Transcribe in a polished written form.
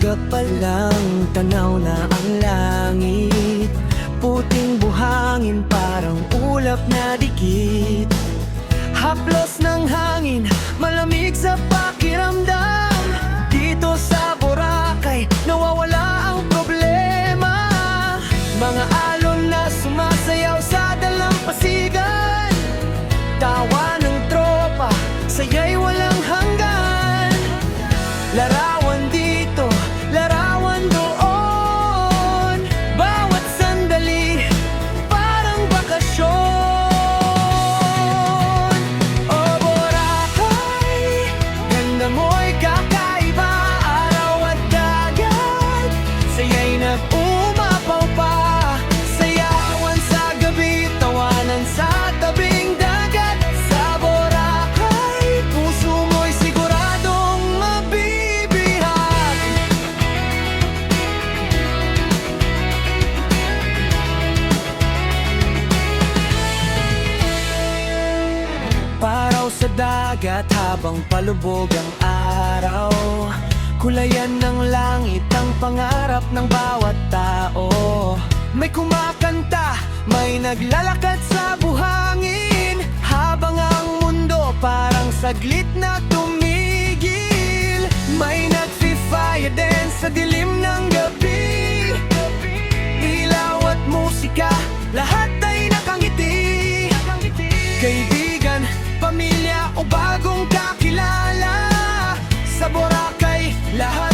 umaga pa lang, tanaw na ang langit. Puting buhangin parang ulap na dikit. Haplos ng hangin, malamig sa pakiramdam. Dito sa Boracay, nawawala ang problema. Mga alon na sumasayaw sa dalampasigan. Tawa ng tropa, saya'y walang hanggan. Larawan dito, larawan doon. Bawat sandali, parang bakasyon. Oh Boracay, ganda mo'y kakaiba. Araw at dagat, saya'y nag-umapaw pa. Sayawan sa gabi, tawanan sa tabing dagat. Sa Boracay, puso mo'y siguradong mabibihag. Paraw sa dagat habang palubog ang araw. Kulayan ng langit ang pangarap ng bawat tao. May kumakanta, may naglalakad sa buhangin. Habang ang mundo parang saglit na tumigil. May nagfi-fire dance sa dilim ng gabi. Ilaw at musika, lahat ay nakangiti. Kaibigan, pamilya o bagong kakilala, sa Boracay lahat